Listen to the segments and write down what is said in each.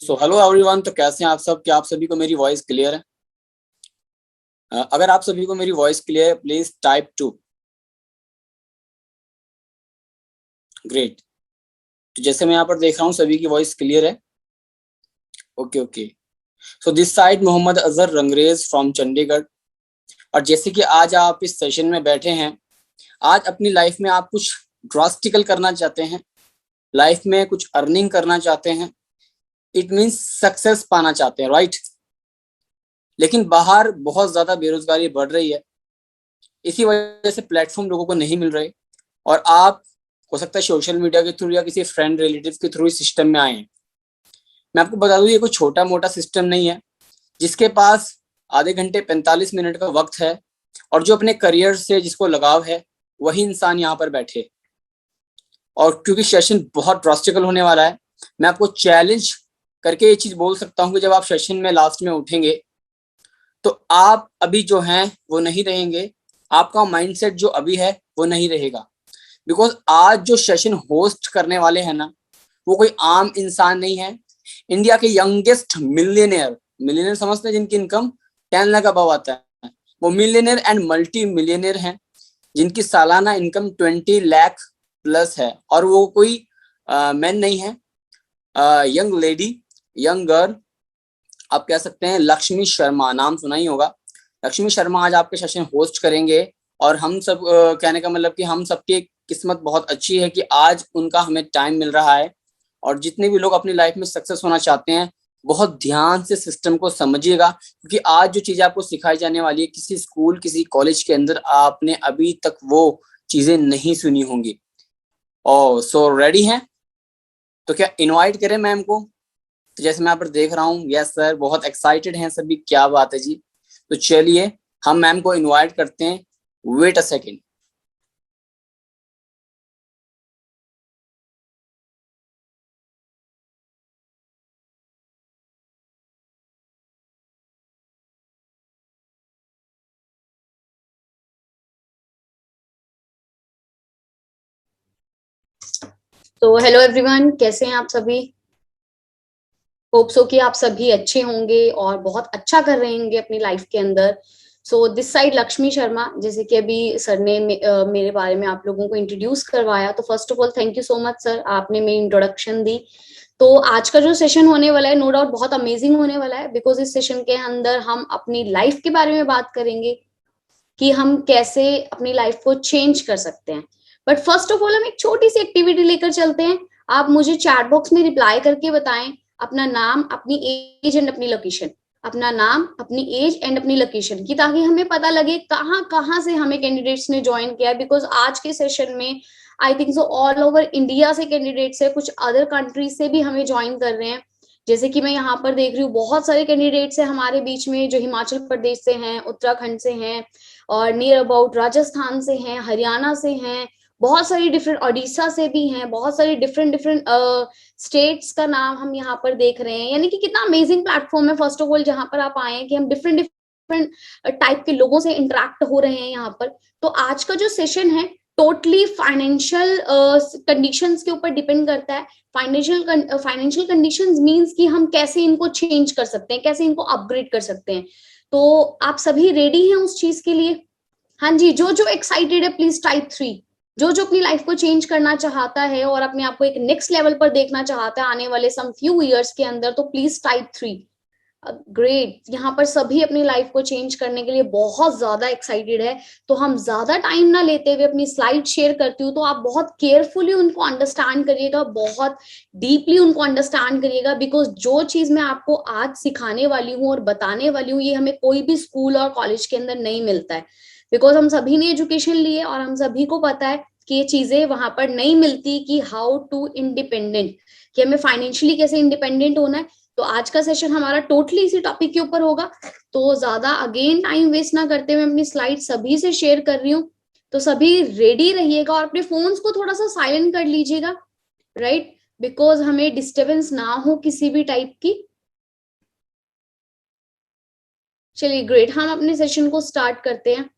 So hello everyone, तो कैसे हैं आप सब? क्या आप सभी को मेरी वॉइस क्लियर है? अगर आप सभी को मेरी वॉइस क्लियर है, प्लीज टाइप 2। ग्रेट। तो जैसे मैं यहाँ पर देख रहा हूँ सभी की वॉइस क्लियर है। Okay okay. So this side Mohammad Azhar Rangrez from Chandigarh. और जैसे कि आज आप इस सेशन में बैठे हैं, आज अपनी लाइफ में आप कुछ ड्रास्टिकल करना चाहते हैं, लाइफ में कुछ अर्निंग करना चाहते हैं, इट मीन्स सक्सेस पाना चाहते हैं, राइट? लेकिन बाहर बहुत ज्यादा बेरोजगारी बढ़ रही है, इसी वजह से प्लेटफॉर्म लोगों को नहीं मिल रहे। और आप हो सकता है सोशल मीडिया के थ्रू या किसी फ्रेंड रिलेटिव के थ्रू इस सिस्टम में आए हैं। मैं आपको बता दूं, ये कोई छोटा मोटा सिस्टम नहीं है। जिसके पास आधे घंटे 45 मिनट का वक्त है और जो अपने करियर से जिसको लगाव है, वही इंसान यहाँ पर बैठे। और क्योंकि सेशन बहुत ड्रास्टिकल होने वाला है, मैं आपको चैलेंज करके ये चीज बोल सकता हूँ कि जब आप सेशन में लास्ट में उठेंगे तो आप अभी जो हैं वो नहीं रहेंगे, आपका माइंडसेट जो अभी है वो नहीं रहेगा। बिकॉज आज जो सेशन होस्ट करने वाले हैं ना, वो कोई आम इंसान नहीं है। इंडिया के यंगेस्ट मिलियनियर समझते हैं, जिनकी इनकम 10 लाख अबव आता है, वो मिलियनियर एंड मल्टी मिलियनियर हैं, जिनकी सालाना इनकम 20 लाख प्लस है। और वो कोई मैन नहीं है, यंग लेडी, यंग गर्ल, आप कह सकते हैं। लक्ष्मी शर्मा नाम सुना ही होगा। लक्ष्मी शर्मा आज आपके सेशन होस्ट करेंगे। और हम सब कहने का मतलब कि हम सबकी किस्मत बहुत अच्छी है कि आज उनका हमें टाइम मिल रहा है। और जितने भी लोग अपनी लाइफ में सक्सेस होना चाहते हैं, बहुत ध्यान से सिस्टम को समझिएगा, क्योंकि आज जो चीजें आपको सिखाई जाने वाली है, किसी स्कूल किसी कॉलेज के अंदर आपने अभी तक वो चीजें नहीं सुनी होंगी। और सो रेडी हैं? तो क्या इनवाइट करें मैम को? तो जैसे मैं यहाँ पर देख रहा हूँ, यस सर, बहुत एक्साइटेड हैं सभी, क्या बात है जी। तो चलिए हम मैम को इनवाइट करते हैं। Wait a second. तो हेलो एवरीवन, कैसे हैं आप सभी? होप सो कि आप सभी अच्छे होंगे और बहुत अच्छा कर रहे होंगे अपनी लाइफ के अंदर। सो दिस साइड लक्ष्मी शर्मा, जैसे कि अभी सर ने मेरे बारे में आप लोगों को इंट्रोड्यूस करवाया, तो first of all thank you so much sir, आपने मेरी इंट्रोडक्शन दी। तो आज का जो सेशन होने वाला है, नो डाउट बहुत अमेजिंग होने वाला है, बिकॉज इस सेशन के अंदर हम अपनी लाइफ के बारे में बात करेंगे कि हम कैसे अपनी लाइफ को चेंज कर सकते हैं। बट फर्स्ट ऑफ ऑल हम एक छोटी सी एक्टिविटी लेकर चलते हैं। आप मुझे चैट बॉक्स में रिप्लाई करके बताएं अपना नाम, अपनी एज एंड अपनी लोकेशन, अपना नाम, अपनी एज एंड अपनी लोकेशन की, ताकि हमें पता लगे कहाँ कहाँ से हमें कैंडिडेट्स ने ज्वाइन किया है। बिकॉज आज के सेशन में I think so all over India से कैंडिडेट्स है, कुछ अदर कंट्रीज से भी हमें ज्वाइन कर रहे हैं। जैसे कि मैं यहाँ पर देख रही हूँ बहुत सारे कैंडिडेट्स हैं हमारे बीच में, जो हिमाचल प्रदेश से हैं, उत्तराखंड से हैं, और नियर अबाउट राजस्थान से हैं, हरियाणा से हैं, बहुत सारी डिफरेंट, ओडिशा से भी हैं, बहुत सारी डिफरेंट डिफरेंट स्टेट्स का नाम हम यहाँ पर देख रहे हैं। यानी कि कितना अमेजिंग प्लेटफॉर्म है फर्स्ट ऑफ ऑल, जहां पर आप आए हैं कि हम डिफरेंट डिफरेंट टाइप के लोगों से इंटरेक्ट हो रहे हैं यहाँ पर। तो आज का जो सेशन है टोटली फाइनेंशियल कंडीशंस के ऊपर डिपेंड करता है। फाइनेंशियल कंडीशंस मींस कि हम कैसे इनको चेंज कर सकते हैं, कैसे इनको अपग्रेड कर सकते हैं। तो आप सभी रेडी हैं उस चीज के लिए? हाँ जी, जो जो एक्साइटेड है प्लीज टाइप 3। जो जो अपनी लाइफ को चेंज करना चाहता है और अपने आप को एक नेक्स्ट लेवल पर देखना चाहता है आने वाले सम फ्यू इयर्स के अंदर, तो प्लीज टाइप 3। ग्रेट, यहाँ पर सभी अपनी लाइफ को चेंज करने के लिए बहुत ज्यादा एक्साइटेड है। तो हम ज्यादा टाइम ना लेते हुए अपनी स्लाइड शेयर करती हूँ, तो आप बहुत केयरफुली उनको अंडरस्टैंड करिएगा, बहुत डीपली उनको अंडरस्टैंड करिएगा। बिकॉज जो चीज मैं आपको आज सिखाने वाली हूँ और बताने वाली हूँ, ये हमें कोई भी स्कूल और कॉलेज के अंदर नहीं मिलता है। बिकॉज हम सभी ने एजुकेशन ली है और हम सभी को पता है कि ये चीजें वहां पर नहीं मिलती, कि हाउ टू इंडिपेंडेंट, कि हमें फाइनेंशियली कैसे इंडिपेंडेंट होना है। तो आज का सेशन हमारा टोटली इसी टॉपिक के ऊपर होगा। तो ज्यादा अगेन टाइम वेस्ट ना करते हुए अपनी स्लाइड सभी से शेयर कर रही हूँ, तो सभी रेडी रहिएगा और अपने फोन्स को थोड़ा सा साइलेंट कर लीजिएगा, राइट? बिकॉज हमें डिस्टर्बेंस ना हो किसी भी टाइप की। चलिए ग्रेट, हम अपने सेशन को स्टार्ट करते हैं।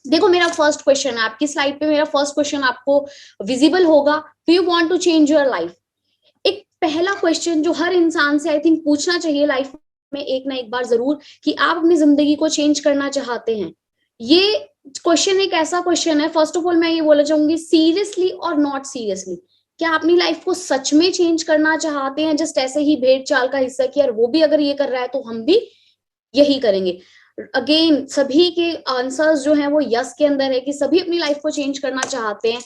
देखो मेरा फर्स्ट क्वेश्चन है आपकी स्लाइड पे, मेरा फर्स्ट क्वेश्चन आपको विजिबल होगा। Do you want to change your life? एक पहला क्वेश्चन जो हर इंसान से आई थिंक पूछना चाहिए लाइफ में एक ना एक बार जरूर, कि आप अपनी जिंदगी को चेंज करना चाहते हैं। ये क्वेश्चन एक ऐसा क्वेश्चन है, फर्स्ट ऑफ ऑल मैं ये बोलना चाहूंगी, सीरियसली और नॉट सीरियसली, क्या अपनी लाइफ को सच में चेंज करना चाहते हैं, जस्ट ऐसे ही भेड़ चाल का हिस्सा कि यार वो भी अगर ये कर रहा है तो हम भी यही करेंगे। अगेन सभी के आंसर्स जो हैं वो यस के अंदर है कि सभी अपनी लाइफ को चेंज करना चाहते हैं।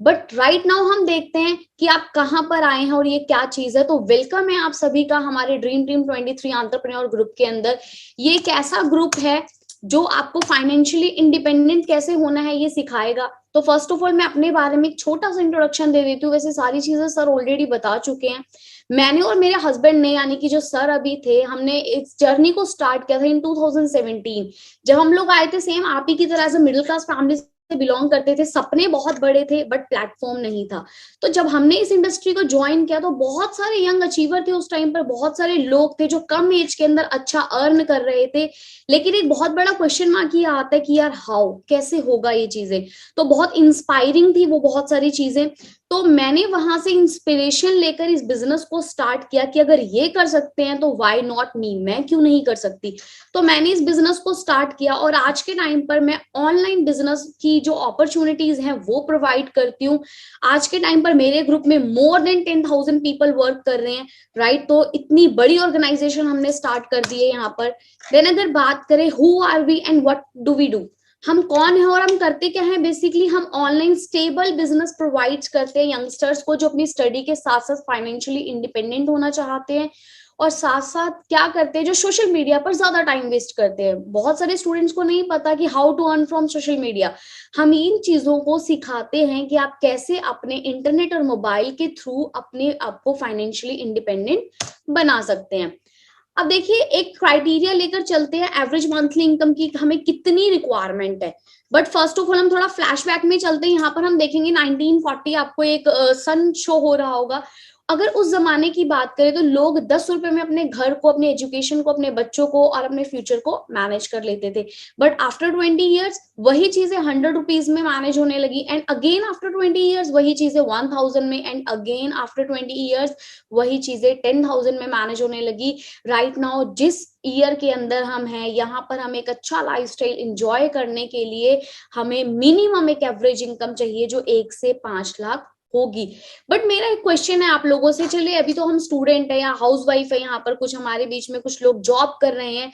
बट राइट नाउ हम देखते हैं कि आप कहां पर आए हैं और ये क्या चीज है। तो वेलकम है आप सभी का हमारे ड्रीम टीम 23 एंटरप्रेन्योर ग्रुप के अंदर। ये एक ऐसा ग्रुप है जो आपको फाइनेंशियली इंडिपेंडेंट कैसे होना है ये सिखाएगा। तो फर्स्ट ऑफ ऑल मैं अपने बारे में एक छोटा सा इंट्रोडक्शन दे देती हूँ। वैसे सारी चीजें सर ऑलरेडी बता चुके हैं। मैंने और मेरे हस्बैंड ने, यानी कि जो सर अभी थे, हमने इस जर्नी को स्टार्ट किया था इन 2017। जब हम लोग आए थे सेम आप ही की तरह से मिडिल क्लास फैमिली से बिलोंग करते थे, सपने बहुत बड़े थे बट प्लेटफॉर्म नहीं था। तो जब हमने इस इंडस्ट्री को ज्वाइन किया तो बहुत सारे यंग अचीवर थे उस टाइम पर, बहुत सारे लोग थे जो कम एज के अंदर अच्छा अर्न कर रहे थे। लेकिन एक बहुत बड़ा क्वेश्चन मार्क ये आता है कि यार हाउ, कैसे होगा ये चीजें। तो बहुत इंस्पायरिंग थी वो बहुत सारी चीजें। तो मैंने वहां से इंस्पिरेशन लेकर इस बिजनेस को स्टार्ट किया कि अगर ये कर सकते हैं तो व्हाई नॉट मी, मैं क्यों नहीं कर सकती। तो मैंने इस बिजनेस को स्टार्ट किया और आज के टाइम पर मैं ऑनलाइन बिजनेस की जो अपॉर्चुनिटीज हैं वो प्रोवाइड करती हूँ। आज के टाइम पर मेरे ग्रुप में मोर देन 10,000 पीपल वर्क कर रहे हैं, राइट। तो इतनी बड़ी ऑर्गेनाइजेशन हमने स्टार्ट कर दी है यहाँ पर। देन अगर बात करें who are we and what do we do, हम कौन है और हम करते क्या है। बेसिकली हम ऑनलाइन स्टेबल बिजनेस प्रोवाइड करते हैं यंगस्टर्स को जो अपनी स्टडी के साथ साथ फाइनेंशियली इंडिपेंडेंट होना चाहते हैं, और साथ साथ क्या करते हैं, जो सोशल मीडिया पर ज्यादा टाइम वेस्ट करते हैं। बहुत सारे स्टूडेंट्स को नहीं पता कि how to earn from social media. हम इन चीजों को सिखाते हैं कि आप कैसे अपने इंटरनेट और मोबाइल के थ्रू अपने आप को फाइनेंशियली इंडिपेंडेंट बना सकते हैं। अब देखिए एक क्राइटेरिया लेकर चलते हैं एवरेज मंथली इनकम की हमें कितनी रिक्वायरमेंट है। बट फर्स्ट ऑफ ऑल हम थोड़ा फ्लैशबैक में चलते हैं। यहाँ पर हम देखेंगे 1940, आपको एक सन शो हो रहा होगा। अगर उस जमाने की बात करें तो लोग 10 रुपए में अपने घर को, अपने एजुकेशन को, अपने बच्चों को और अपने फ्यूचर को मैनेज कर लेते थे। बट आफ्टर 20 ईयर्स वही चीजें 100 रुपीज में मैनेज होने लगी, एंड अगेन आफ्टर 20 ईयर्स वही चीजें 1000 में, एंड अगेन आफ्टर 20 ईयर्स वही चीजें 10,000 में मैनेज होने लगी। राइट नाउ जिस ईयर के अंदर हम हैं, यहाँ पर हम एक अच्छा लाइफस्टाइल एंजॉय करने के लिए हमें मिनिमम एक एवरेज इनकम चाहिए जो 1 से 5 लाख होगी। बट मेरा एक क्वेश्चन है आप लोगों से, चलिए अभी तो हम स्टूडेंट है या हाउस वाइफ है, यहाँ पर कुछ हमारे बीच में कुछ लोग जॉब कर रहे हैं,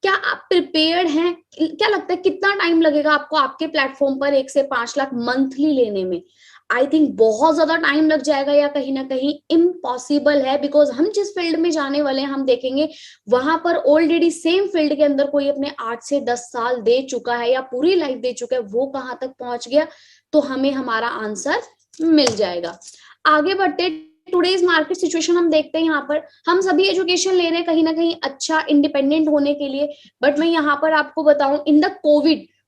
क्या आप प्रिपेयर्ड हैं? क्या लगता है कितना टाइम लगेगा आपको आपके प्लेटफॉर्म पर 1 से 5 लाख मंथली लेने में? आई थिंक बहुत ज्यादा टाइम लग जाएगा या कहीं ना कहीं इम्पॉसिबल है। बिकॉज हम जिस फील्ड में जाने वाले हैं हम देखेंगे वहां पर ऑलरेडी सेम फील्ड के अंदर कोई अपने 8 से 10 साल दे चुका है या पूरी लाइफ दे चुका है, वो कहाँ तक पहुंच गया, तो हमें हमारा आंसर मिल जाएगा। आगे बढ़ते टुडेज मार्केट सिचुएशन हम देखते हैं। यहाँ पर हम सभी एजुकेशन ले रहे हैं कहीं ना कहीं अच्छा इंडिपेंडेंट होने के लिए। बट मैं यहाँ पर आपको बताऊं, इन द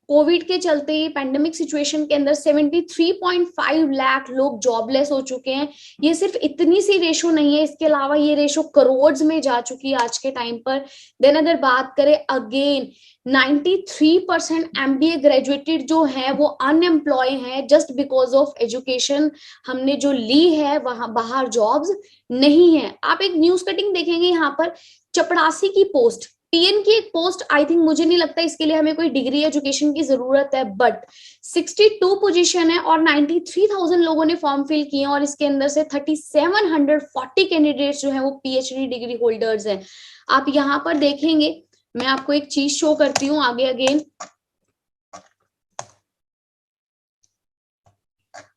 कोविड के चलते पैंडेमिक सिचुएशन के अंदर 73.5 लाख लोग जॉबलेस हो चुके हैं। ये सिर्फ इतनी सी रेशो नहीं है, इसके अलावा ये रेशो करोड़ में जा चुकी है आज के टाइम पर। देन अगर बात करें अगेन 93% MBA ग्रेजुएटेड जो है वो अनएम्प्लॉय है जस्ट बिकॉज ऑफ एजुकेशन हमने जो ली है, वहां बाहर जॉब्स नहीं है। आप एक न्यूज कटिंग देखेंगे यहाँ पर, चपड़ासी की पोस्ट, पीएन की एक पोस्ट, आई थिंक मुझे नहीं लगता इसके लिए हमें कोई डिग्री एजुकेशन की जरूरत है, बट 62 पोजीशन है और 93,000 लोगों ने फॉर्म फिल किए और इसके अंदर से 3740 कैंडिडेट्स जो है वो PhD डिग्री होल्डर्स हैं। आप यहाँ पर देखेंगे, मैं आपको एक चीज शो करती हूँ आगे अगेन।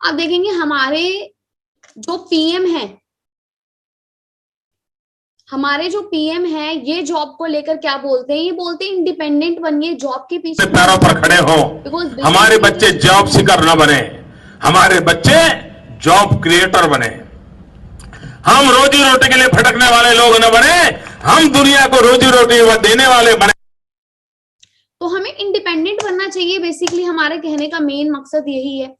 आप देखेंगे हमारे जो पीएम है, ये जॉब को लेकर क्या बोलते हैं, ये बोलते हैं इंडिपेंडेंट बनिए, जॉब के पीछे पैरों पर खड़े हो। हमारे बच्चे जॉब सीकर न बने, हमारे बच्चे जॉब क्रिएटर बने। हम रोजी रोटी के लिए भटकने वाले लोग न बने, हम दुनिया को रोजी रोटी देने वाले बने। तो हमें इंडिपेंडेंट बनना चाहिए, बेसिकली हमारे कहने का मेन मकसद यही है।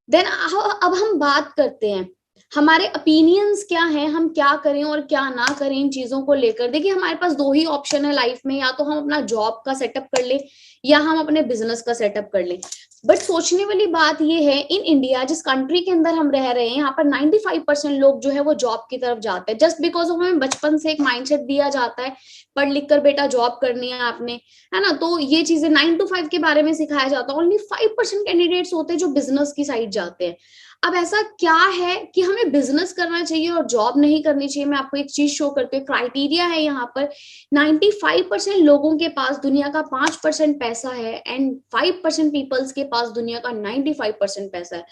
देन अब हम बात करते हैं हमारे ओपिनियंस क्या हैं, हम क्या करें और क्या ना करें इन चीजों को लेकर। देखिए हमारे पास 2 ही ऑप्शन है लाइफ में, या तो हम अपना जॉब का सेटअप कर ले या हम अपने बिजनेस का सेटअप कर ले। बट सोचने वाली बात ये है, इन इंडिया जिस कंट्री के अंदर हम रह रहे हैं, यहाँ पर 95% लोग जो है वो जॉब की तरफ जाते हैं, जस्ट बिकॉज हमें बचपन से एक माइंडसेट दिया जाता है, पढ़ लिख कर बेटा जॉब करनी है आपने, है ना, तो ये चीजें 9 to 5 के बारे में सिखाया जाता है। ओनली 5% कैंडिडेट्स होते हैं जो बिजनेस की साइड जाते हैं। अब ऐसा क्या है कि हमें बिजनेस करना चाहिए और जॉब नहीं करनी चाहिए? मैं आपको एक चीज शो करती हूँ, क्राइटेरिया है यहाँ पर। 95% लोगों के पास दुनिया का 5% पैसा है एंड 5% पीपल्स के पास दुनिया का 95% पैसा है।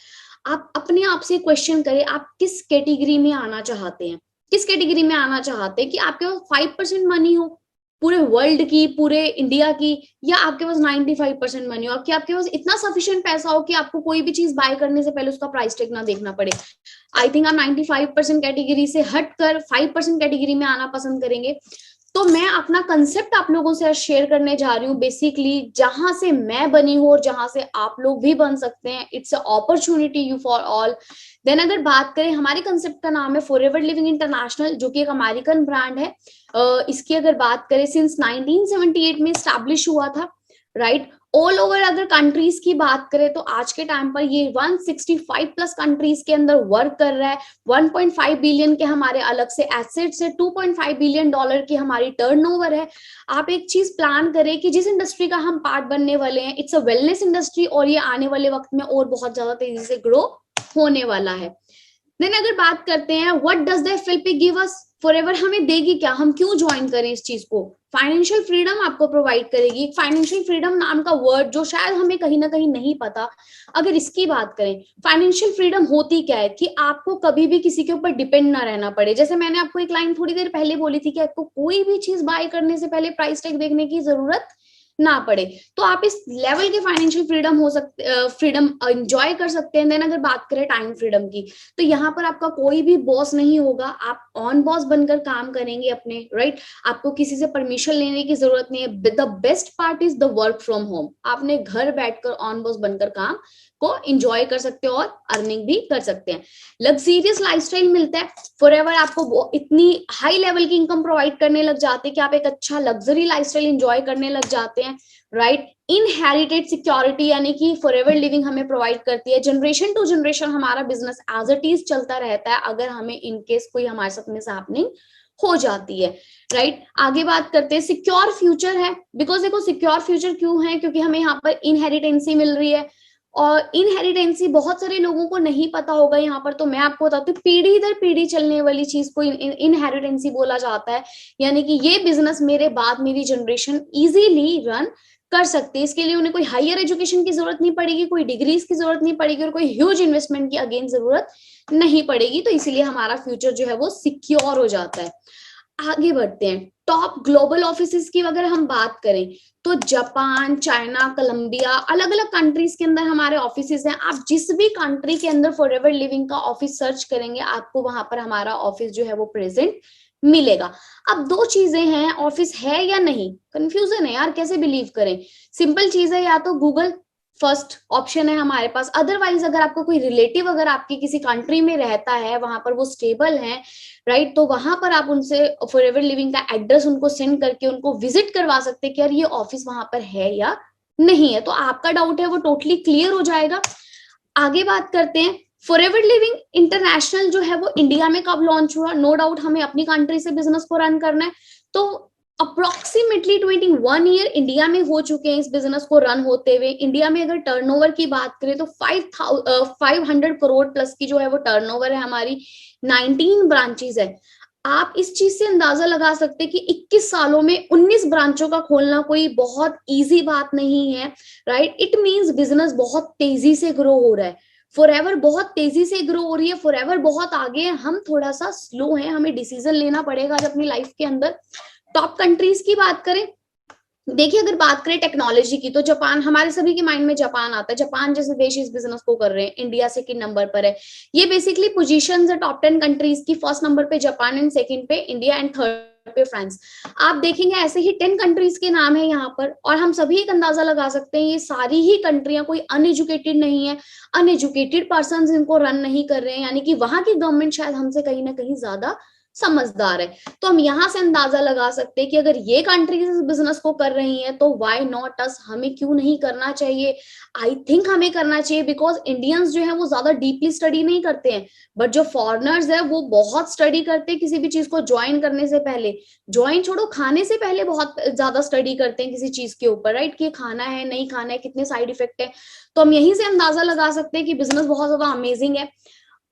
आप अपने आप से क्वेश्चन करें, आप किस कैटेगरी में आना चाहते हैं? किस कैटेगरी में आना चाहते हैं कि आपके पास 5% मनी हो पूरे वर्ल्ड की, पूरे इंडिया की, या आपके पास 95% मनी हो, कि आपके पास इतना सफिशिएंट पैसा हो कि आपको कोई भी चीज बाय करने से पहले उसका प्राइस टैग ना देखना पड़े। आई थिंक आप 95% कैटेगरी से हटकर 5% कैटेगरी में आना पसंद करेंगे। तो मैं अपना कंसेप्ट आप लोगों से शेयर करने जा रही हूँ, बेसिकली जहां से मैं बनी हूँ और जहां से आप लोग भी बन सकते हैं। It's a opportunity you for all. Then अगर बात करें, हमारे कंसेप्ट का नाम है फॉरएवर लिविंग इंटरनेशनल, जो कि एक अमेरिकन ब्रांड है। इसकी अगर बात करें, सिंस 1978 में स्टैब्लिश हुआ था, राइट। ऑल ओवर अगर कंट्रीज की बात करें तो आज के टाइम पर ये 165 प्लस कंट्रीज के अंदर वर्क कर रहा है। 1.5 बिलियन के हमारे अलग से एसेट्स है, 2.5 बिलियन डॉलर की हमारी टर्नओवर है। आप एक चीज प्लान करें कि जिस इंडस्ट्री का हम पार्ट बनने वाले हैं, इट्स अ वेलनेस इंडस्ट्री, और ये आने वाले वक्त में और बहुत ज्यादा तेजी से ग्रो होने वाला है। देन अगर बात करते हैं, what does the FLP give us? Forever हमें देगी क्या? हम क्यों ज्वाइन करें इस चीज को? फाइनेंशियल फ्रीडम आपको प्रोवाइड करेगी। फाइनेंशियल फ्रीडम नाम का वर्ड जो शायद हमें कहीं ना कहीं नहीं पता, अगर इसकी बात करें, फाइनेंशियल फ्रीडम होती क्या है कि आपको कभी भी किसी के ऊपर डिपेंड ना रहना पड़े। जैसे मैंने आपको एक लाइन थोड़ी देर पहले बोली थी कि आपको कोई भी चीज बाय करने से पहले प्राइस टैग देखने की जरूरत ना पड़े। तो आप इस लेवल के फाइनेंशियल फ्रीडम हो सकते, फ्रीडम एंजॉय कर सकते हैं। देन अगर बात करें टाइम फ्रीडम की, तो यहाँ पर आपका कोई भी बॉस नहीं होगा, आप ऑन बॉस बनकर काम करेंगे अपने, राइट। आपको किसी से परमिशन लेने की जरूरत नहीं है। The best part is the work from home. आपने घर बैठकर ऑन बॉस बनकर काम को एंजॉय कर सकते हो और अर्निंग भी कर सकते हैं। लग्जरियस लाइफस्टाइल मिलता है। फॉरएवर आपको इतनी हाई लेवल की इनकम प्रोवाइड करने लग जाते हैं कि आप एक अच्छा लग्जरी लाइफस्टाइल एंजॉय करने लग जाते हैं, राइट। इनहेरिटेड सिक्योरिटी यानी कि फॉरएवर लिविंग हमें प्रोवाइड करती है। जनरेशन टू जनरेशन हमारा बिजनेस एज इट इज चलता रहता है, अगर हमें इनकेस कोई हमारे साथ मिसहैपनिंग हो जाती है, राइट। आगे बात करते हैं, सिक्योर फ्यूचर है। बिकॉज देखो सिक्योर फ्यूचर क्यों है? क्योंकि हमें यहाँ पर इनहेरिटेंसी मिल रही है, और इनहेरिटेंसी बहुत सारे लोगों को नहीं पता होगा यहाँ पर, तो मैं आपको बताती हूँ, पीढ़ी दर पीढ़ी चलने वाली चीज को इनहेरिटेंसी बोला जाता है। यानी कि ये बिजनेस मेरे बाद मेरी जनरेशन इजीली रन कर सकते हैं। इसके लिए उन्हें कोई हायर एजुकेशन की जरूरत नहीं पड़ेगी, कोई डिग्रीज की जरूरत नहीं पड़ेगी, और कोई ह्यूज इन्वेस्टमेंट की अगेन जरूरत नहीं पड़ेगी। तो इसीलिए हमारा फ्यूचर जो है वो सिक्योर हो जाता है। आगे बढ़ते हैं, टॉप ग्लोबल ऑफिसेस की अगर हम बात करें तो जापान, चाइना, कोलंबिया, अलग अलग कंट्रीज के अंदर हमारे ऑफिसेस हैं। आप जिस भी कंट्री के अंदर फॉरएवर लिविंग का ऑफिस सर्च करेंगे, आपको वहां पर हमारा ऑफिस जो है वो प्रेजेंट मिलेगा। अब दो चीजें हैं, ऑफिस है या नहीं, कंफ्यूजन है यार, कैसे बिलीव करें। सिंपल चीज है, या तो गूगल फर्स्ट ऑप्शन है हमारे पास, अदरवाइज अगर आपको कोई रिलेटिव अगर आपकी किसी कंट्री में रहता है, वहां पर वो स्टेबल है, राइट, तो वहां पर आप उनसे फॉरएवर लिविंग का एड्रेस उनको सेंड करके उनको विजिट करवा सकते हैं कि यार ये ऑफिस वहां पर है या नहीं है। तो आपका डाउट है वो टोटली क्लियर हो जाएगा। आगे बात करते हैं, फॉरएवर लिविंग इंटरनेशनल जो है वो इंडिया में कब लॉन्च हुआ? नो डाउट हमें अपनी कंट्री से बिजनेस को रन करना है, तो अप्रोक्सीमेटली 21 ईयर इंडिया में हो चुके हैं इस बिजनेस को रन होते हुए। इंडिया में अगर टर्नओवर की बात करें तो 500 करोड़ प्लस की जो है वो टर्नओवर है हमारी। 19 ब्रांचेस है। आप इस चीज से अंदाजा लगा सकते हैं कि 21 सालों में 19 ब्रांचों का खोलना कोई बहुत इजी बात नहीं है, राइट। इट मींस बिजनेस बहुत तेजी से ग्रो हो रहा है। फॉरएवर बहुत तेजी से ग्रो हो रही है, फॉरएवर बहुत आगे है, हम थोड़ा सा स्लो हैं, हमें डिसीजन लेना पड़ेगा आज अपनी लाइफ के अंदर। टॉप कंट्रीज की बात करें, देखिए अगर बात करें टेक्नोलॉजी की तो जापान, हमारे सभी के माइंड में जापान आता है। जापान जैसे देश इस बिजनेस को कर रहे हैं, इंडिया सेकंड नंबर पर है। ये बेसिकली पोजीशंस है टॉप 10 कंट्रीज की। फर्स्ट नंबर पे जापान एंड सेकंड पे इंडिया एंड थर्ड पे फ्रांस। आप देखेंगे ऐसे ही 10 कंट्रीज के नाम है यहाँ पर, और हम सभी एक अंदाजा लगा सकते हैं ये सारी ही कंट्रियां कोई अनएजुकेटेड नहीं है, अनएजुकेटेड पर्सन इनको रन नहीं कर रहे हैं, यानी कि वहां की गवर्नमेंट शायद हमसे कहीं ना कहीं ज्यादा समझदार है। तो हम यहाँ से अंदाजा लगा सकते हैं कि अगर ये कंट्रीज इस बिजनेस को कर रही हैं तो व्हाई नॉट अस, हमें क्यों नहीं करना चाहिए। आई थिंक हमें करना चाहिए, बिकॉज इंडियंस जो है वो ज्यादा डीपली स्टडी नहीं करते हैं, बट जो फॉरेनर्स है वो बहुत स्टडी करते हैं किसी भी चीज को ज्वाइन करने से पहले। ज्वाइन छोड़ो, खाने से पहले बहुत ज्यादा स्टडी करते हैं किसी चीज के ऊपर, राइट, कि खाना है नहीं खाना है, कितने साइड इफेक्ट है। तो हम यहीं से अंदाजा लगा सकते हैं कि बिजनेस बहुत ज्यादा अमेजिंग है।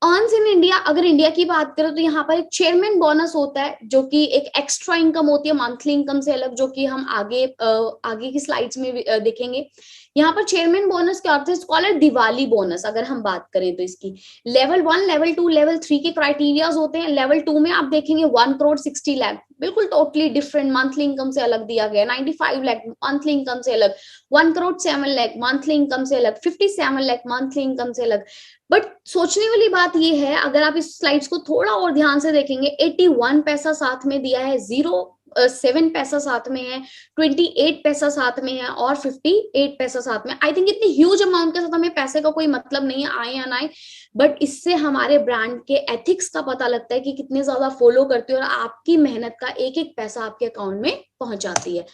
अर्न्स इन इंडिया, अगर इंडिया की बात करें तो यहाँ पर एक चेयरमैन बोनस होता है जो कि एक एक्स्ट्रा इनकम होती है मंथली इनकम से अलग, जो कि हम आगे की स्लाइड्स में देखेंगे। यहाँ पर चेयरमैन बोनस क्या होता है, कॉल्ड दिवाली बोनस। अगर हम बात करें तो इसकी लेवल 1, लेवल 2, लेवल 3 के क्राइटेरियाज होते हैं। लेवल 2 में आप देखेंगे 1 करोड़ 60 लाख, बिल्कुल टोटली डिफरेंट, मंथली इनकम से अलग दिया गया। 95 लाख मंथली इनकम से अलग, 1 करोड़ 7 लाख मंथली इनकम से अलग, 57 लाख मंथली इनकम से अलग। बट सोचने वाली बात ये है, अगर आप इस स्लाइड्स को थोड़ा और ध्यान से देखेंगे, 81 पैसा साथ में दिया है, 0.7 पैसा साथ में है, 28 पैसा साथ में है और 58 पैसा साथ में। आई थिंक इतनी ह्यूज अमाउंट के साथ हमें पैसे का कोई मतलब नहीं है, आए या ना आए, बट इससे हमारे ब्रांड के एथिक्स का पता लगता है कि कितने ज्यादा फॉलो करते हो और आपकी मेहनत का एक एक पैसा आपके अकाउंट में पहुंचाती है।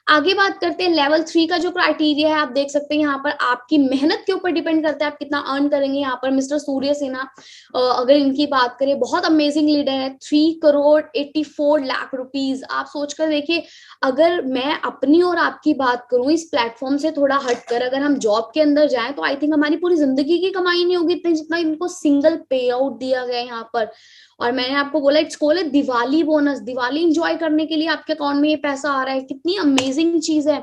आगे बात करते हैं लेवल 3 का जो क्राइटेरिया है, आप देख सकते हैं यहाँ पर आपकी मेहनत के ऊपर डिपेंड करता है आप कितना अर्न करेंगे। यहाँ पर मिस्टर सूर्य सिन्हा, अगर इनकी बात करें, बहुत अमेजिंग लीडर है, 3 करोड़ 84 लाख रुपीज। आप सोचकर देखिए, अगर मैं अपनी और आपकी बात करूं इस प्लेटफॉर्म से थोड़ा हटकर, अगर हम जॉब के अंदर जाएं तो आई थिंक हमारी पूरी जिंदगी की कमाई नहीं होगी इतने जितना इनको सिंगल पे आउट दिया गया है यहाँ पर। और मैंने आपको बोला it's called Diwali bonus, Diwali enjoy करने के लिए आपके अकाउंट में ये पैसा आ रहा है, कितनी अमेजिंग चीज है।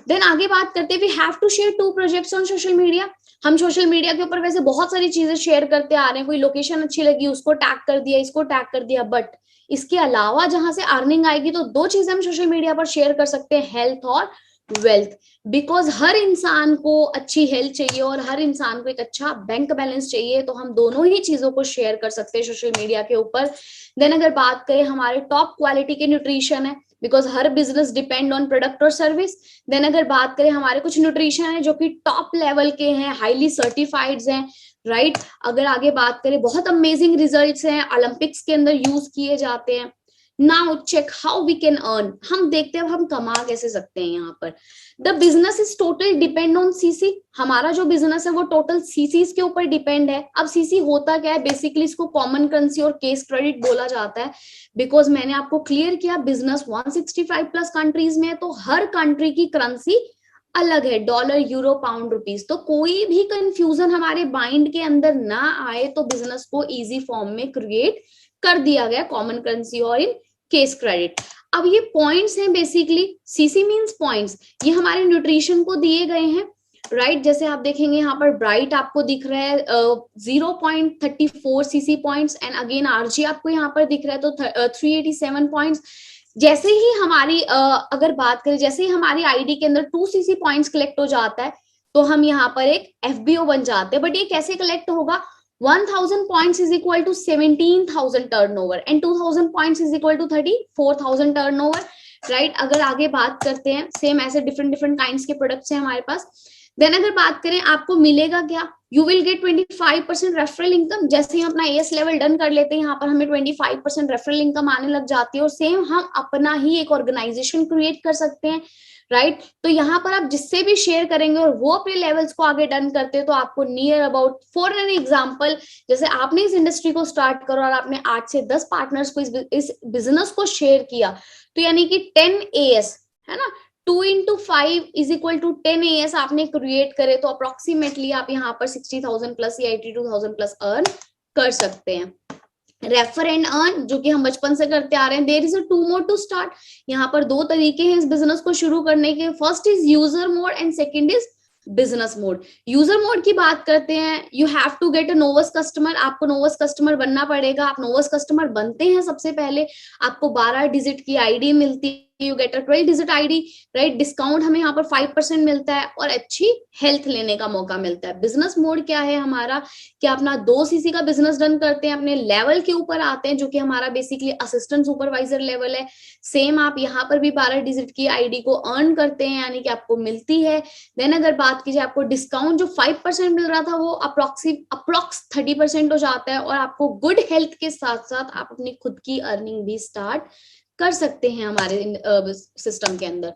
देन आगे बात करते हैं, we have to share 2 projects on social media. हम सोशल मीडिया के ऊपर वैसे बहुत सारी चीजें शेयर करते आ रहे हैं, कोई लोकेशन अच्छी लगी उसको टैग कर दिया, इसको टैग कर दिया, बट इसके अलावा जहां से अर्निंग आएगी तो 2 चीजें हम सोशल मीडिया पर शेयर कर सकते हैं, हेल्थ और वेल्थ। बिकॉज हर इंसान को अच्छी हेल्थ चाहिए और हर इंसान को एक अच्छा बैंक बैलेंस चाहिए, तो हम दोनों ही चीजों को शेयर कर सकते हैं सोशल मीडिया के ऊपर। देन अगर बात करें, हमारे टॉप क्वालिटी के न्यूट्रिशन है, because her business depend on product और सर्विस। देन अगर बात करें, हमारे कुछ न्यूट्रिशन है जो कि टॉप लेवल के हैं, हाईली सर्टिफाइड हैं, राइट। अगर आगे बात करें, बहुत अमेजिंग रिजल्ट्स हैं, ओलंपिक्स के अंदर यूज किए जाते हैं। Now check how we can earn, हम देखते हैं अब हम कमा कैसे सकते हैं। यहाँ पर the business is total depend on CC, हमारा जो बिजनेस है वो टोटल सीसीज के ऊपर डिपेंड है। अब सीसी होता क्या है, बेसिकली इसको कॉमन करेंसी और केस क्रेडिट बोला जाता है, बिकॉज मैंने आपको क्लियर किया बिजनेस 165 प्लस कंट्रीज में है, तो हर कंट्री की करेंसी अलग है, डॉलर, यूरो, पाउंड, रुपीज। तो कोई भी कंफ्यूजन हमारे माइंड के अंदर ना आए, तो बिजनेस को इजी फॉर्म में क्रिएट कर दिया गया, कॉमन करेंसी और इन केस क्रेडिट। अब ये पॉइंट्स हैं, बेसिकली सीसी मींस पॉइंट्स, ये हमारे न्यूट्रिशन को दिए गए हैं, राइट। जैसे आप देखेंगे यहाँ पर ब्राइट आपको दिख रहा है 0.34 CC points, and again RG आपको यहाँ पर दिख रहा है तो 387 पॉइंट्स। जैसे ही हमारी अगर बात करें, जैसे ही हमारी आईडी के अंदर 2 सीसी पॉइंट्स कलेक्ट हो जाता है तो हम यहाँ पर एक एफबीओ बन जाते हैं। बट ये कैसे कलेक्ट होगा, 1000 points is equal to 17,000 turnover and 2000 points is equal to 34,000 turnover, right। अगर आगे बात करते हैं, सेम ऐसे डिफरेंट काइंड्स के प्रोडक्ट्स हैं हमारे पास। देन अगर बात करें आपको मिलेगा क्या, you will get 25% referral income. जैसे ही हम अपना एएस लेवल डन कर लेते हैं, यहाँ पर हमें 25% रेफरल इनकम आने लग जाती है, और सेम हम अपना ही एक ऑर्गेनाइजेशन क्रिएट कर सकते हैं, राइट। तो यहाँ पर आप जिससे भी शेयर करेंगे और वो अपने लेवल्स को आगे डन करते हैं, तो आपको near about, for an example, जैसे आपने इस इंडस्ट्री को स्टार्ट करो और आपने 8 से 10 पार्टनर्स को इस बिजनेस को शेयर किया, तो यानी कि 10 AS है ना, 2 into 5 is equal to 10 AS आपने क्रिएट करे, तो अप्रोक्सीमेटली आप यहाँ पर 60,000 प्लस या 82,000 प्लस अर्न कर सकते हैं। रेफर एंड अर्न, जो कि हम बचपन से करते आ रहे हैं। There is a 2 more to start, यहाँ पर 2 तरीके हैं इस बिजनेस को शुरू करने के। First is user mode and second is business mode. User mode की बात करते हैं, you have to get a novice customer, आपको नोवस कस्टमर बनना पड़ेगा। आप नोवस कस्टमर बनते हैं, सबसे पहले आपको 12 डिजिट की आईडी मिलती you get a 12 digit ID, right. Discount हमें यहाँ पर 5% मिलता है और अच्छी हेल्थ लेने का मौका मिलता है। बिजनेस मोड क्या है हमारा, कि अपना 2 सीसी का बिजनेस रन करते हैं, अपने लेवल के ऊपर आते हैं जो कि हमारा बेसिकली असिस्टेंट सुपरवाइजर लेवल है। सेम आप यहाँ पर भी 12 डिजिट की आईडी को अर्न करते हैं, यानी कि आपको मिलती है। देन अगर बात कीजिए, आपको डिस्काउंट जो 5% मिल रहा था वो अप्रोक्स 30% हो जाता है, और आपको गुड हेल्थ के साथ साथ आप अपनी खुद की अर्निंग भी स्टार्ट कर सकते हैं हमारे सिस्टम के अंदर।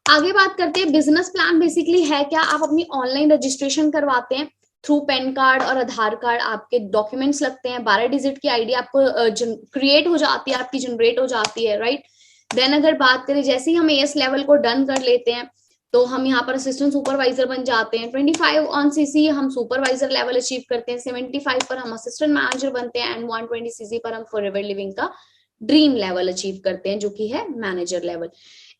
आगे बात करते हैं बिजनेस प्लान बेसिकली है क्या। आप अपनी ऑनलाइन रजिस्ट्रेशन करवाते हैं थ्रू पैन कार्ड और आधार कार्ड, आपके डॉक्यूमेंट्स लगते हैं, 12 डिजिट की आईडी आपको क्रिएट हो जाती है, आपकी जनरेट हो जाती है, राइट। देन अगर बात करें, जैसे ही हम एएस लेवल को डन कर लेते हैं तो हम यहाँ पर असिस्टेंट सुपरवाइजर बन जाते हैं। 25 ऑन सीसी हम सुपरवाइजर लेवल अचीव करते हैं, 75 पर हम असिस्टेंट मैनेजर बनते हैं, एंड 120 सीसी पर हम फॉरएवर लिविंग का ड्रीम लेवल अचीव करते हैं जो कि है manager level.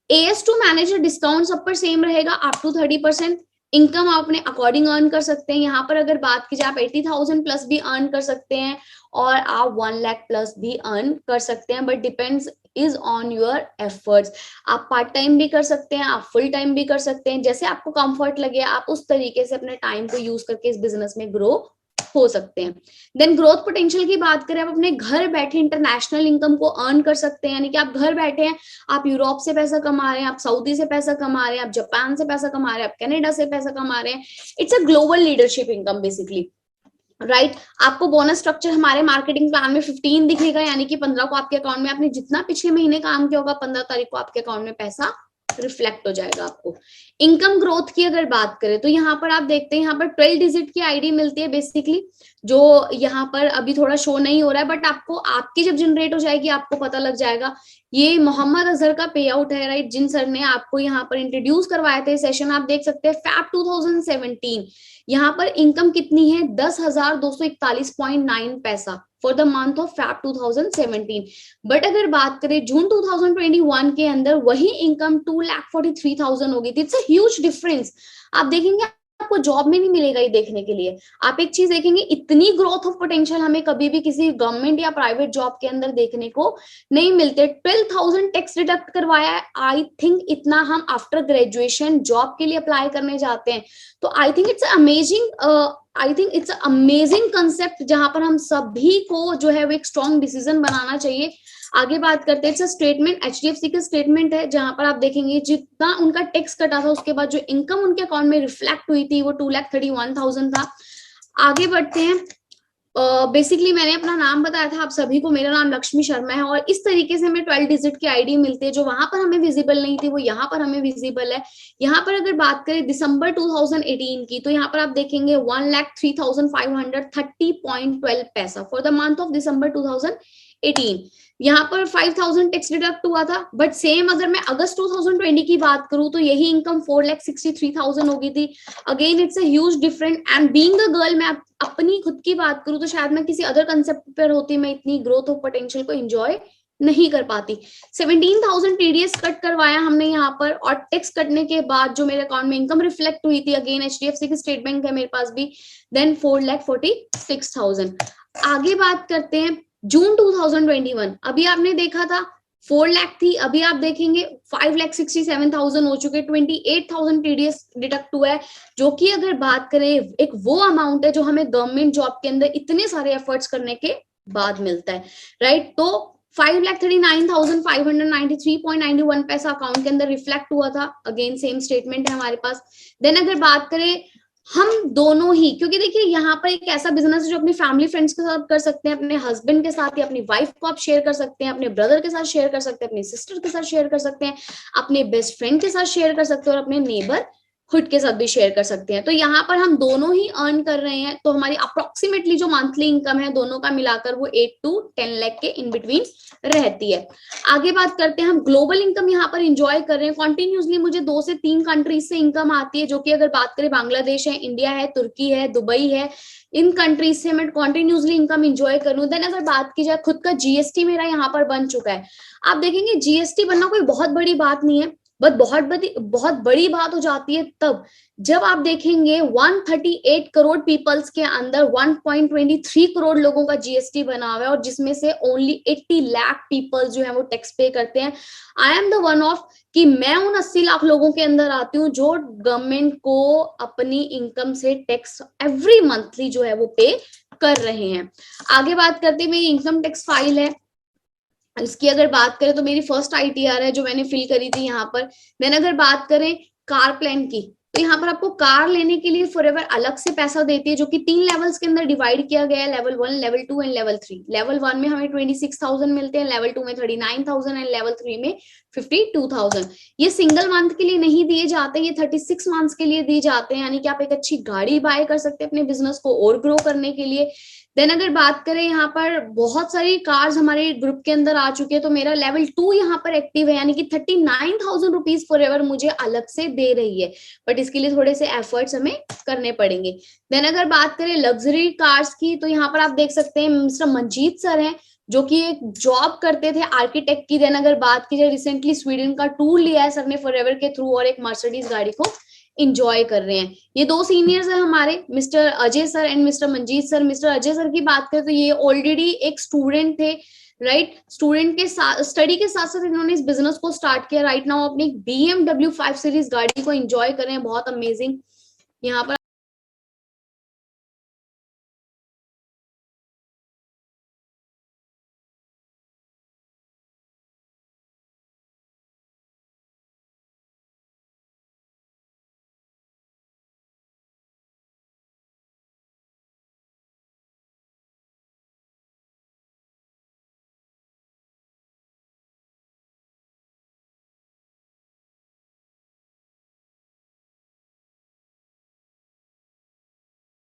AS to manager discount सब पर सेम रहेगा, अप टू 30%। इनकम आप अपने अकॉर्डिंग अर्न कर सकते हैं। यहाँ पर अगर बात की जाए, आप 80,000 प्लस भी अर्न कर सकते हैं और आप 1 लाख प्लस भी अर्न कर सकते हैं, but depends is on your efforts. आप पार्ट टाइम भी कर सकते हैं, आप फुल टाइम भी कर सकते हैं, जैसे आपको कंफर्ट लगे आप उस तरीके से अपने टाइम को यूज करके इस बिजनेस में ग्रो हो सकते हैं। देन ग्रोथ पोटेंशियल की बात करें, आप अपने घर बैठे इंटरनेशनल इनकम को अर्न कर सकते हैं, यानी कि आप घर बैठे हैं, आप यूरोप से पैसा कमा रहे हैं, आप सऊदी से पैसा कमा रहे हैं, आप जापान से पैसा कमा रहे हैं, आप कनाडा से पैसा कमा रहे हैं। It's a global leadership income basically, right. आपको बोनस स्ट्रक्चर हमारे मार्केटिंग प्लान में 15 दिखेगा, यानी कि 15 को आपके अकाउंट में, आपने जितना पिछले महीने काम किया होगा 15 तारीख को आपके अकाउंट में पैसा रिफ्लेक्ट हो जाएगा आपको। इनकम ग्रोथ की अगर बात करें तो यहाँ पर आप देखते हैं, यहाँ पर 12 डिजिट की आईडी मिलती है बेसिकली, जो यहाँ पर अभी थोड़ा शो नहीं हो रहा है, बट आपको आपकी जब जनरेट हो जाएगी आपको पता लग जाएगा। ये मोहम्मद अजहर का पे आउट है, राइट, जिन सर ने आपको यहाँ पर इंट्रोड्यूस करवाए थे सेशन। आप देख सकते हैं फैब 2017, यहाँ पर इनकम कितनी है 10,241.9 पैसा for the month of Feb 2017। But अगर बात करें जून 2021 के अंदर वही इनकम 2,43,000 हो गई थी। It's a huge difference. आप देखेंगे आपको जॉब में नहीं मिलेगा ये देखने के लिए। आप एक चीज देखेंगे, इतनी ग्रोथ ऑफ पोटेंशियल हमें कभी भी किसी गवर्नमेंट या प्राइवेट जॉब के अंदर देखने को नहीं मिलते। 12,000 टैक्स डिडक्ट करवाया है। आई थिंक इतना हम आफ्टर ग्रेजुएशन जॉब के लिए अप्लाई करने जाते हैं, तो I think it's amazing concept, जहां पर हम सभी को जो है वो एक स्ट्रॉन्ग डिसीजन बनाना चाहिए। आगे बात करते हैं, स्टेटमेंट एचडीएफसी का स्टेटमेंट है, जहां पर आप देखेंगे जितना उनका टैक्स कटा था उसके बाद जो इनकम उनके अकाउंट में रिफ्लेक्ट हुई थी वो 2,31,000 था। आगे बढ़ते हैं। बेसिकली मैंने अपना नाम बताया था आप सभी को, मेरा नाम लक्ष्मी शर्मा है, और इस तरीके से हमें 12 डिजिट की आईडी मिलती है, जो वहां पर हमें विजिबल नहीं थी वो यहाँ पर हमें विजिबल है। यहाँ पर अगर बात करें दिसंबर 2018 की, तो यहाँ पर आप देखेंगे 1,03,530.12 पैसा for the month of December 2018। यहाँ पर 5,000 टैक्स डिडक्ट हुआ था, बट सेम अगर मैं अगस्त 2020 की बात करूं तो यही इनकम 4,63,000 हो गई थी। Again it's a huge different, and being a girl मैं अपनी खुद की बात करूं तो शायद मैं किसी अदर कंसेप्ट पर होती, मैं इतनी ग्रोथ ऑफ पोटेंशियल को एंजॉय नहीं कर पाती। 17,000 टीडीएस कट करवाया हमने यहाँ पर, और टैक्स कटने के बाद जो मेरे अकाउंट में इनकम रिफ्लेक्ट हुई थी, अगेन एचडीएफसी की स्टेटमेंट है मेरे पास भी, देन 4,46,000। आगे बात करते हैं जून 2021। अभी आपने देखा था 4 लाख थी, अभी आप देखेंगे 5,67,000 हो चुके, 28,000 टीडीएस डिडक्ट हुआ है, जो कि अगर बात करें एक वो अमाउंट है जो हमें गवर्नमेंट जॉब के अंदर इतने सारे एफर्ट्स करने के बाद मिलता है, राइट। तो 5,39,593.91 पैसा अकाउंट के अंदर रिफ्लेक्ट हुआ था। अगेन सेम स्टेटमेंट है हमारे पास। देन अगर बात करें हम दोनों ही, क्योंकि देखिए यहाँ पर एक ऐसा बिजनेस है जो अपनी फैमिली फ्रेंड्स के साथ कर सकते हैं, अपने हस्बैंड के साथ या अपनी वाइफ को आप शेयर कर सकते हैं, अपने ब्रदर के साथ शेयर कर सकते हैं, अपनी सिस्टर के साथ शेयर कर सकते हैं, अपने बेस्ट फ्रेंड के साथ शेयर कर सकते हैं, और अपने नेबर हुड के साथ भी शेयर कर सकते हैं। तो यहाँ पर हम दोनों ही अर्न कर रहे हैं, तो हमारी अप्रोक्सीमेटली जो मंथली इनकम है दोनों का मिलाकर वो 8 to 10 लाख के इन बिटवीन रहती है। आगे बात करते हैं, हम ग्लोबल इनकम यहाँ पर एंजॉय कर रहे हैं। कॉन्टिन्यूसली मुझे 2 से 3 कंट्रीज से इनकम आती है, जो कि अगर बात करें बांग्लादेश है, इंडिया है, तुर्की है, दुबई है, इन कंट्रीज से मैं कॉन्टिन्यूसली इनकम एंजॉय करूँ। देन अगर बात की जाए खुद का जीएसटी मेरा यहाँ पर बन चुका है। आप देखेंगे जीएसटी बनना कोई बहुत बड़ी बात नहीं है, बहुत बड़ी बात हो जाती है तब जब आप देखेंगे 138 करोड़ पीपल्स के अंदर 1.23 करोड़ लोगों का जीएसटी बना हुआ है और जिसमें से ओनली 80 लाख पीपल जो है वो टैक्स पे करते हैं। I am the one of कि मैं उन 80 लाख लोगों के अंदर आती हूँ जो गवर्नमेंट को अपनी इनकम से टैक्स एवरी मंथली जो है वो पे कर रहे हैं। आगे बात करते हैं, मेरी इनकम टैक्स फाइल है, इसकी अगर बात करें तो मेरी फर्स्ट आईटीआर है जो मैंने फिल करी थी यहाँ पर। देन अगर बात करें कार प्लान की, तो यहाँ पर आपको कार लेने के लिए फॉरएवर अलग से पैसा देती है जो कि 3 लेवल्स के अंदर डिवाइड किया गया है, level 1, level 2 and level 3। Level 1 में हमें 26,000 मिलते हैं, लेवल 2 में 39,000 एंड लेवल 3 में 52,000। ये सिंगल मंथ के लिए नहीं दिए जाते, ये 36 मंथ्स के लिए दिए जाते हैं, यानी कि आप एक अच्छी गाड़ी बाय कर सकते हैं अपने बिजनेस को और ग्रो करने के लिए। देन अगर बात करें, यहाँ पर बहुत सारी कार्स हमारे ग्रुप के अंदर आ चुके हैं, तो मेरा लेवल 2 यहाँ पर एक्टिव है, यानी कि 39,000 रुपीज फॉर एवर मुझे अलग से दे रही है, बट इसके लिए थोड़े से एफर्ट्स हमें करने पड़ेंगे। देन अगर बात करें लग्जरी कार्स की, तो यहाँ पर आप देख सकते हैं मिस्टर मंजीत सर हैं जो कि एक जॉब करते थे आर्किटेक्ट की। देन अगर बात की जाए, रिसेंटली स्वीडन का टूर लिया है सर ने फॉरएवर के थ्रू और एक मर्सिडीज गाड़ी को इंजॉय कर रहे हैं। ये 2 सीनियर्स हैं हमारे, mister Ajay sir and mister Manjeet sir. Mister Ajay sir की बात करें तो ये ऑलरेडी एक स्टूडेंट थे, राइट। स्टूडेंट के साथ, स्टडी के साथ साथ इन्होंने इस बिजनेस को स्टार्ट किया। राइट नाउ अपनी BMW 5 सीरीज गाड़ी को एंजॉय कर रहे हैं, बहुत अमेजिंग। यहाँ पर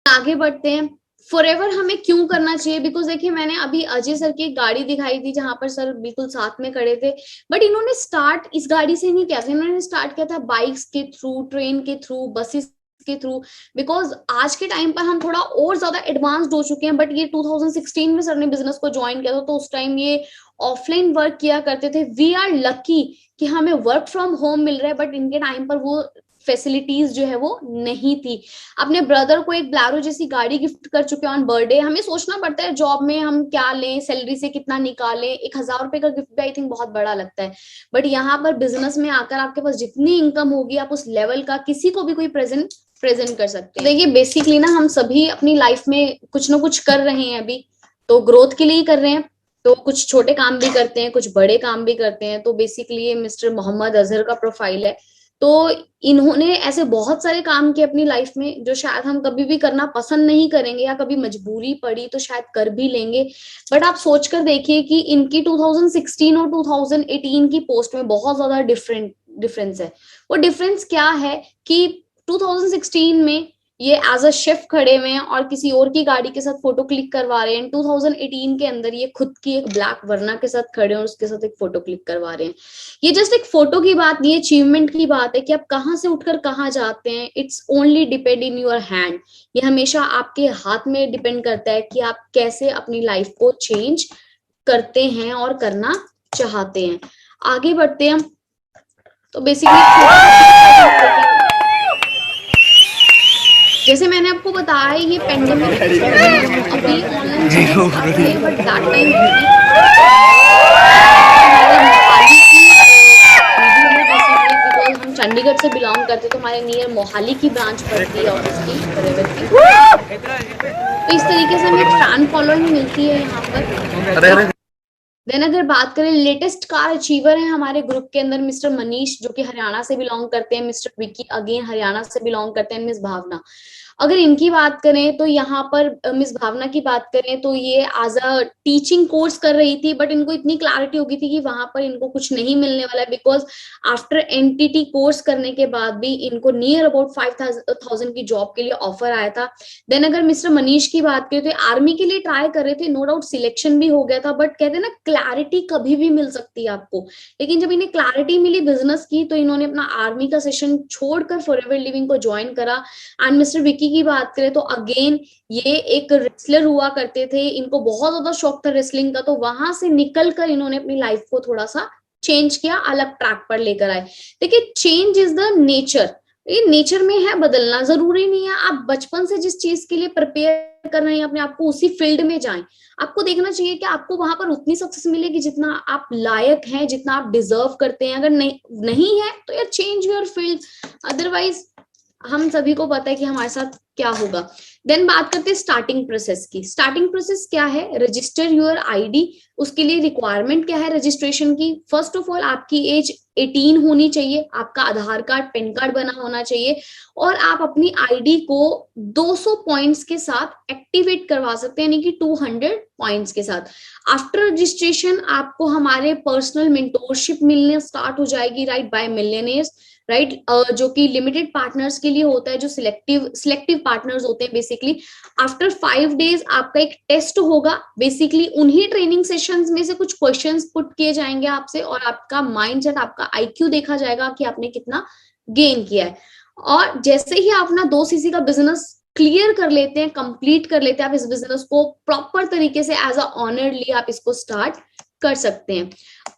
आगे बढ़ते हैं। फॉरएवर हमें क्यों करना चाहिए, बिकॉज देखिए मैंने अभी अजय सर की एक गाड़ी दिखाई थी जहां पर सर बिल्कुल साथ में खड़े थे, बट इन्होंने स्टार्ट इस गाड़ी से नहीं किया था, इन्होंने स्टार्ट किया था बाइक्स के थ्रू, ट्रेन के थ्रू, बसेस के थ्रू। बिकॉज आज के टाइम पर हम थोड़ा और ज्यादा एडवांस्ड हो चुके हैं, बट ये 2016 में सर ने बिजनेस को ज्वाइन किया था, तो उस टाइम ये ऑफलाइन वर्क किया करते थे। वी आर लकी कि हमें वर्क फ्रॉम होम मिल रहा है, बट इनके टाइम पर वो फैसिलिटीज जो है वो नहीं थी। अपने ब्रदर को एक ब्लैरो जैसी गाड़ी गिफ्ट कर चुके हैं ऑन बर्थडे। हमें सोचना पड़ता है जॉब में हम क्या लें, सैलरी से कितना निकालें, 1,000 रुपए का गिफ्ट भी आई थिंक बहुत बड़ा लगता है, बट यहाँ पर बिजनेस में आकर आपके पास जितनी इनकम होगी आप उस लेवल का किसी को भी कोई प्रेजेंट कर सकते हैं। देखिए बेसिकली ना हम सभी अपनी लाइफ में कुछ ना कुछ कर रहे हैं, अभी तो ग्रोथ के लिए ही कर रहे हैं, तो कुछ छोटे काम भी करते हैं, कुछ बड़े काम भी करते हैं। तो बेसिकली ये मिस्टर मोहम्मद अजहर का प्रोफाइल है। तो इन्होंने ऐसे बहुत सारे काम किए अपनी लाइफ में जो शायद हम कभी भी करना पसंद नहीं करेंगे, या कभी मजबूरी पड़ी तो शायद कर भी लेंगे, बट आप सोचकर देखिए कि इनकी 2016 और 2018 की पोस्ट में बहुत ज्यादा डिफरेंस है। वो डिफरेंस क्या है कि 2016 में ये एज अ शेफ खड़े हुए हैं और किसी और की गाड़ी के साथ फोटो क्लिक करवा रहे हैं। 2018 के अंदर ये खुद की एक ब्लैक वर्ना के साथ खड़े हैं और उसके साथ एक फोटो क्लिक करवा रहे हैं। ये जस्ट एक फोटो की बात नहीं है, अचीवमेंट की बात है कि आप कहाँ से उठकर कहाँ जाते हैं। It's only depend in your hand. ये हमेशा आपके हाथ में डिपेंड करता है कि आप कैसे अपनी लाइफ को चेंज करते हैं और करना चाहते हैं। आगे बढ़ते हैं। तो बेसिकली जैसे मैंने आपको बताया ये पेंडेमिक अभी ऑनलाइन बट दैट टाइम हम चंडीगढ़ से बिलोंग करते तो हमारे नियर मोहाली की ब्रांच पड़ती है ऑफिस की, तो इस तरीके से हमें फैन फॉलोइंग मिलती है यहाँ पर। देन अगर बात करें लेटेस्ट कार अचीवर है हमारे ग्रुप के अंदर मिस्टर मनीष जो कि हरियाणा से बिलोंग करते हैं, मिस्टर विकी अगेन हरियाणा से बिलोंग करते हैं, मिस भावना। अगर इनकी बात करें तो यहाँ पर मिस भावना की बात करें तो ये एज अ टीचिंग कोर्स कर रही थी, बट इनको इतनी क्लैरिटी हो गई थी कि वहां पर इनको कुछ नहीं मिलने वाला है, बिकॉज आफ्टर एनटीटी कोर्स करने के बाद भी इनको नियर अबाउट 5,000 की जॉब के लिए ऑफर आया था। देन अगर मिस्टर मनीष की बात करें तो आर्मी के लिए ट्राई कर रहे थे, नो डाउट सिलेक्शन भी हो गया था, बट कहते हैं ना क्लैरिटी कभी भी मिल सकती है आपको, लेकिन जब इन्हें क्लैरिटी मिली बिजनेस की तो इन्होंने अपना आर्मी का सेशन छोड़कर फॉरएवर लिविंग को ज्वाइन करा। एंड मिस्टर विकी की बात करें तो अगेन ये एक रेसलर हुआ करते थे, इनको बहुत ज्यादा शौक था रेसलिंग का, तो वहां से निकलकर इन्होंने अपनी लाइफ को थोड़ा सा चेंज किया, अलग ट्रैक पर लेकर आए। देखिए चेंज इज द नेचर, ये नेचर में है बदलना, जरूरी नहीं है आप बचपन से जिस चीज के लिए प्रिपेयर कर रहे हैं अपने आप को उसी फील्ड में जाएं। आपको देखना चाहिए कि आपको वहां पर उतनी सक्सेस मिलेगी जितना आप लायक हैं, जितना आप डिजर्व करते हैं। अगर नहीं है तो यार चेंज योर फील्ड, अदरवाइज हम सभी को पता है कि हमारे साथ क्या होगा। देन बात करते हैं स्टार्टिंग प्रोसेस की। स्टार्टिंग प्रोसेस क्या है? Register your ID. उसके लिए रिक्वायरमेंट क्या है रजिस्ट्रेशन की? फर्स्ट ऑफ ऑल आपकी एज 18 होनी चाहिए, आपका आधार कार्ड पैन कार्ड बना होना चाहिए, और आप अपनी आईडी को 200 पॉइंट्स के साथ एक्टिवेट करवा सकते हैं, यानी कि 200 पॉइंट्स के साथ। आफ्टर रजिस्ट्रेशन आपको हमारे पर्सनल मेंटोरशिप मिलने स्टार्ट हो जाएगी, राइट, बाय मिलियनेयर्स, राइट, जो कि लिमिटेड पार्टनर्स के लिए होता है, जो सिलेक्टिव पार्टनर्स होते हैं बेसिकली। आफ्टर 5 डेज आपका एक टेस्ट होगा, बेसिकली उन्हीं ट्रेनिंग सेशंस में से कुछ क्वेश्चंस पुट किए जाएंगे आपसे, और आपका माइंडसेट, आपका आईक्यू देखा जाएगा कि आपने कितना गेन किया है। और जैसे ही आप ना 2 सीसी का बिजनेस क्लियर कर लेते हैं, कंप्लीट कर लेते हैं, आप इस बिजनेस को प्रॉपर तरीके से एज अ ऑनरली आप इसको स्टार्ट कर सकते हैं।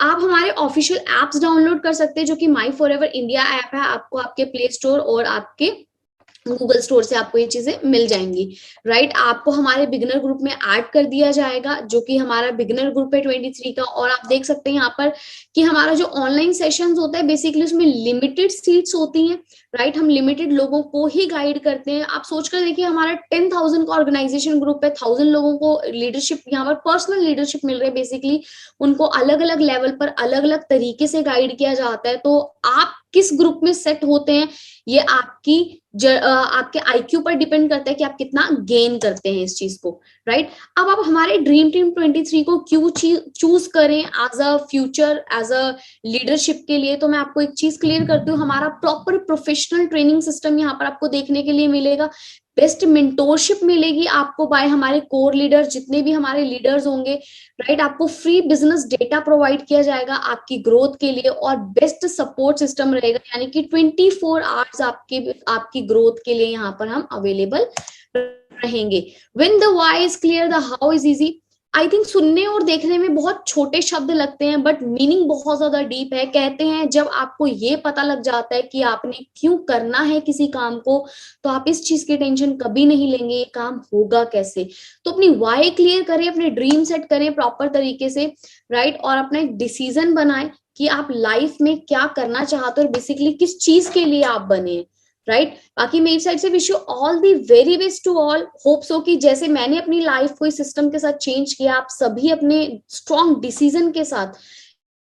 आप हमारे ऑफिशियल एप्स डाउनलोड कर सकते हैं, जो कि माई फॉर एवर इंडिया ऐप है। आपको आपके प्ले स्टोर और आपके गूगल स्टोर से आपको ये चीजें मिल जाएंगी, राइट। आपको हमारे बिगिनर ग्रुप में ऐड कर दिया जाएगा, जो कि हमारा बिगिनर ग्रुप है 23 का। और आप देख सकते हैं यहाँ पर कि हमारा जो ऑनलाइन सेशंस होता है बेसिकली उसमें लिमिटेड सीट्स होती हैं, राइट। हम लिमिटेड लोगों को ही गाइड करते हैं। आप सोचकर देखिए हमारा 10,000 का ऑर्गेनाइजेशन ग्रुप है, 1000 लोगों को लीडरशिप, यहाँ पर पर्सनल लीडरशिप मिल रही है। बेसिकली उनको अलग अलग लेवल पर अलग अलग तरीके से गाइड किया जाता है। तो आप किस ग्रुप में सेट होते हैं ये आपके आईक्यू पर डिपेंड करता है कि आप कितना गेन करते हैं इस चीज को, राइट। अब आप हमारे ड्रीम टीम 23 को क्यों चूज करें as a future, as a leadership के लिए, तो मैं आपको एक चीज क्लियर करती हूँ। हमारा प्रॉपर प्रोफेशनल ट्रेनिंग सिस्टम यहाँ पर आपको देखने के लिए मिलेगा। बेस्ट मेंटोरशिप मिलेगी आपको बाय हमारे कोर लीडर, जितने भी हमारे लीडर्स होंगे, राइट। आपको फ्री बिजनेस डेटा प्रोवाइड किया जाएगा आपकी ग्रोथ के लिए, और बेस्ट सपोर्ट सिस्टम रहेगा, यानी कि 24 आवर्स आपकी ग्रोथ के लिए यहाँ पर हम अवेलेबल रहेंगे। When the why is clear, the how is easy. I think सुनने और देखने में बहुत छोटे शब्द लगते हैं, बट मीनिंग बहुत ज्यादा डीप है। कहते हैं जब आपको ये पता लग जाता है कि आपने क्यों करना है किसी काम को, तो आप इस चीज की टेंशन कभी नहीं लेंगे ये काम होगा कैसे। तो अपनी वाई क्लियर करें, अपने ड्रीम सेट करें प्रॉपर तरीके से, राइट, और अपना एक डिसीजन बनाएं कि आप लाइफ में क्या करना चाहते हो और बेसिकली किस चीज के लिए आप बने, राइट। बाकी मेरी साइड से wish you all the very best to all. Hope so कि जैसे मैंने अपनी लाइफ को इस सिस्टम के साथ चेंज किया, आप सभी अपने स्ट्रॉन्ग डिसीजन के साथ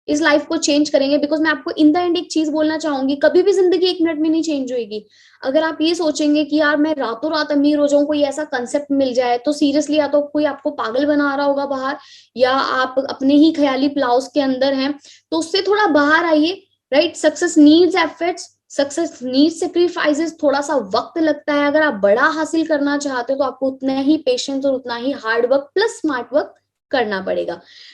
इस लाइफ को चेंज करेंगे। बिकॉज मैं आपको इन द एंड एक चीज बोलना चाहूंगी, कभी भी जिंदगी 1 मिनट में नहीं चेंज होगी। अगर आप ये सोचेंगे कि यार मैं रातों रात अमीर हो जाऊं, कोई ऐसा कंसेप्ट मिल जाए, तो सीरियसली या तो कोई आपको पागल बना रहा होगा बाहर, या आप अपने ही ख्याली प्लाउस के अंदर हैं। तो उससे थोड़ा बाहर आइए, right. Success needs efforts, success needs sacrifices, थोड़ा सा वक्त लगता है। अगर आप बड़ा हासिल करना चाहते हो तो आपको उतना ही पेशेंस और उतना ही hard work plus smart work करना पड़ेगा,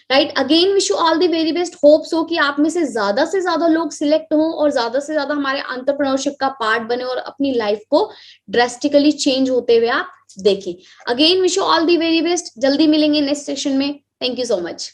right. Again wish you all the very best. Hope so कि आप में से ज्यादा लोग सिलेक्ट हों और ज्यादा से ज्यादा हमारे एंटरप्रेन्योरशिप का पार्ट बने और अपनी लाइफ को ड्रेस्टिकली चेंज होते हुए आप देखें। Again wish you all the very best. जल्दी मिलेंगे नेक्स्ट सेशन में। Thank you so much.